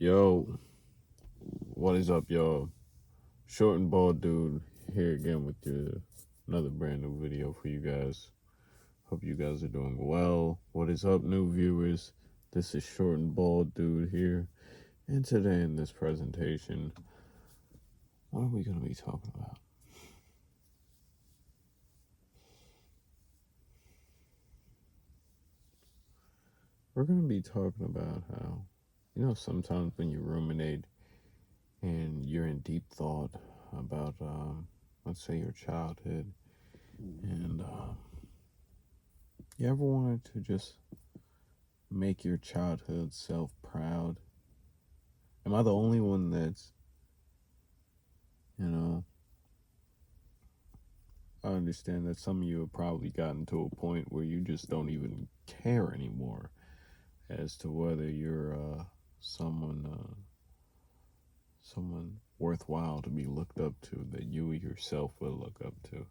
Yo, what is up, y'all? Short and bald dude here again with another brand new video for you guys. Hope you guys are doing well. What is up, new viewers? This is Short and Bald Dude here, and today in this presentation, what are we going to be talking about? We're going to be talking about how, sometimes when you ruminate and you're in deep thought about, let's say, your childhood, and you ever wanted to just make your childhood self proud? Am I the only one that's, you know, I understand that some of you have probably gotten to a point where you just don't even care anymore as to whether you're someone worthwhile to be looked up to, that you yourself will look up to.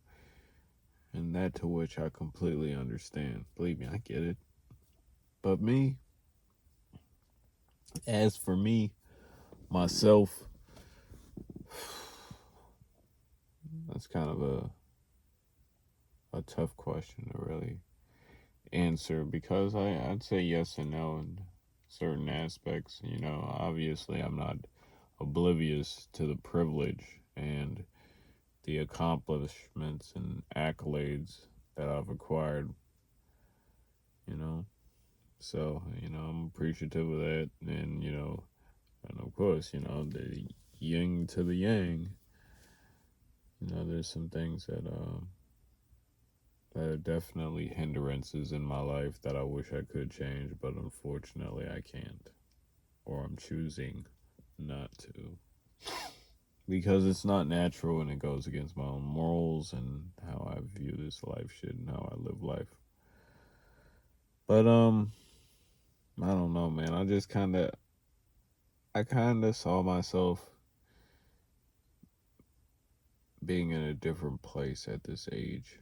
And that to which I completely understand. Believe me, I get it. But as for me, myself, that's kind of a tough question to really answer, because I'd say yes and no in certain aspects. Obviously I'm not oblivious to the privilege and the accomplishments and accolades that I've acquired, you know. So, I'm appreciative of that. And of course, the yin to the yang, there's some things that are definitely hindrances in my life that I wish I could change, but unfortunately I can't. Or I'm choosing not to. Because it's not natural and it goes against my own morals and how I view this life shit and how I live life. But I don't know, man. I kinda saw myself being in a different place at this age.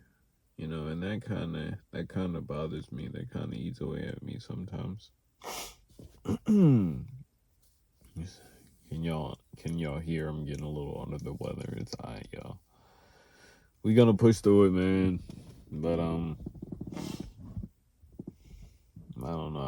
And that kinda bothers me. That kinda eats away at me sometimes. Can y'all hear I'm getting a little under the weather? It's alright, y'all. We gonna push through it, man. But I don't know.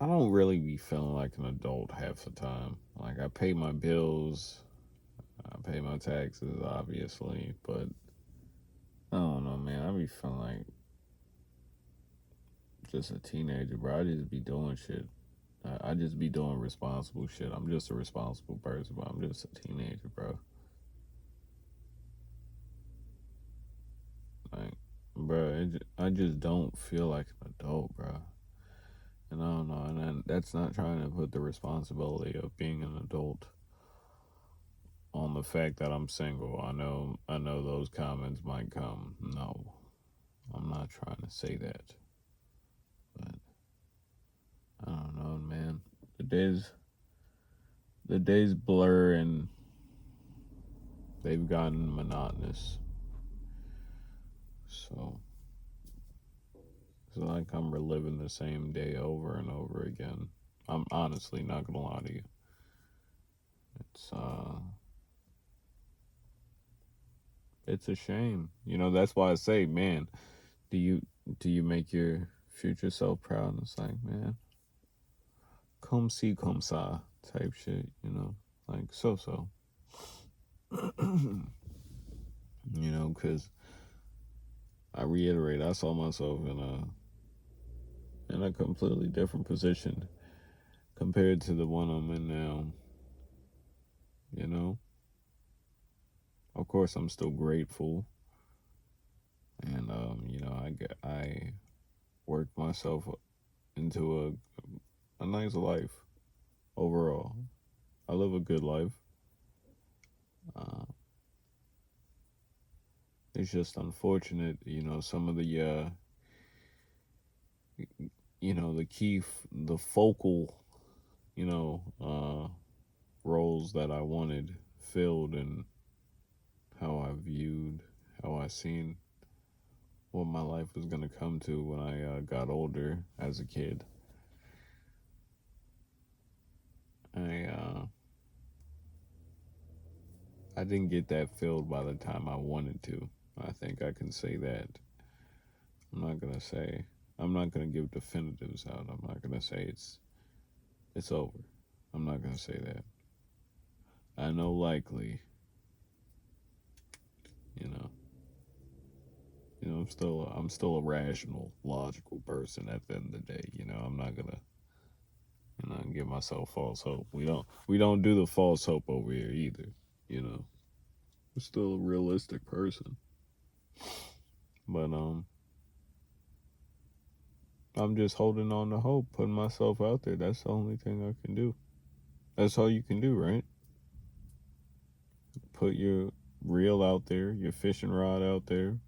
I don't really be feeling like an adult half the time. Like, I pay my bills, I pay my taxes, obviously, but I don't know, man. I be feeling like just a teenager, bro. I just be doing shit. I just be doing responsible shit. I'm just a responsible person, but I'm just a teenager, bro. Like, bro, I just don't feel like an adult, bro. And I don't know, and that's not trying to put the responsibility of being an adult on the fact that I'm single. I know those comments might come. No, I'm not trying to say that. But I don't know, man. The days the days blur and they've gotten monotonous. So it's like I'm reliving the same day over and over again. I'm honestly not gonna lie to you. It's it's a shame. That's why I say, man, do you make your future self proud? And it's like, man, come see, come sa type shit, like so. Because I reiterate, I saw myself in a completely different position compared to the one I'm in now. You know, of course, I'm still grateful, and I worked myself into a nice life overall. I live a good life. Uh, it's just unfortunate, some of the focal, you know, uh, roles that I wanted filled, and how I viewed, how I seen what my life was gonna come to when I got older as a kid. I uh, I didn't get that filled by the time I wanted to. I think I can say that. I'm not gonna say. I'm not gonna give definitives out. I'm not gonna say it's over. I'm not gonna say that. I know likely, you know, I'm still a rational, logical person at the end of the day. I'm not gonna give myself false hope. We don't do the false hope over here either. You know, I'm still a realistic person. But I'm just holding on to hope, putting myself out there. That's the only thing I can do. That's all you can do, right? Put your reel out there, your fishing rod out there,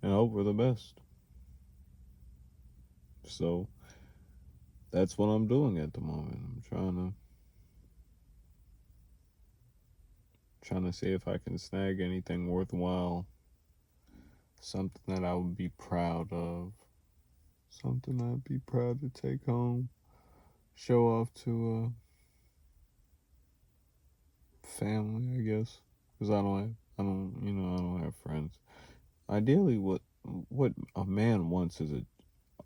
and hope for the best. So that's what I'm doing at the moment. I'm trying to see if I can snag anything worthwhile, something that I would be proud of, something I'd be proud to take home, show off to family, I guess, because I don't have friends. Ideally, what a man wants is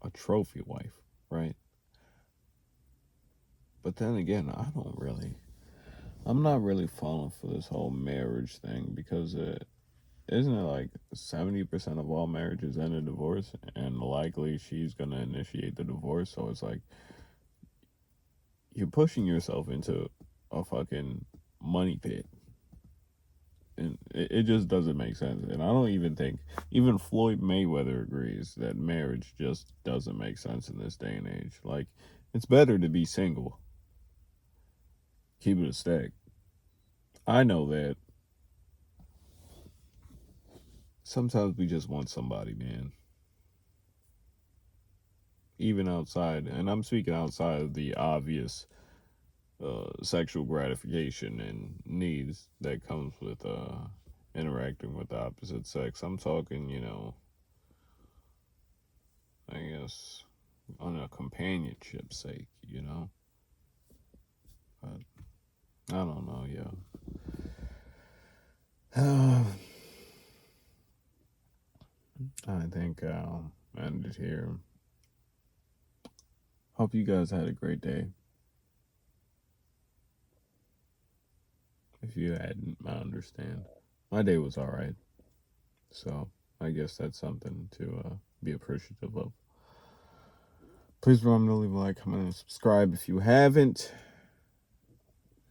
a trophy wife, right? But then again, I'm not really falling for this whole marriage thing because isn't it like 70% of all marriages end in divorce, and likely she's gonna initiate the divorce. So it's like you're pushing yourself into a fucking money pit, and it just doesn't make sense. And I don't even think even Floyd Mayweather agrees that marriage just doesn't make sense in this day and age. Like it's better to be single, keep it a stack. I know that sometimes we just want somebody, man. Even outside, and I'm speaking outside of the obvious sexual gratification and needs that comes with interacting with the opposite sex. I'm talking, I guess on a companionship sake. But I don't know, yeah. I think I'll end it here. Hope you guys had a great day. If you hadn't, I understand. My day was all right. So I guess that's something to be appreciative of. Please remember to leave a like, comment, and subscribe if you haven't.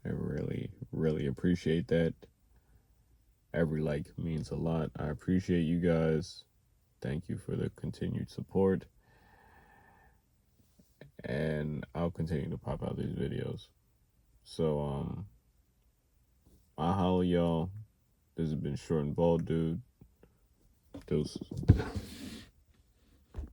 I really, really appreciate that. Every like means a lot. I appreciate you guys. Thank you for the continued support. And I'll continue to pop out these videos. So, I holla y'all. This has been Short and Bald Dude. Deuces.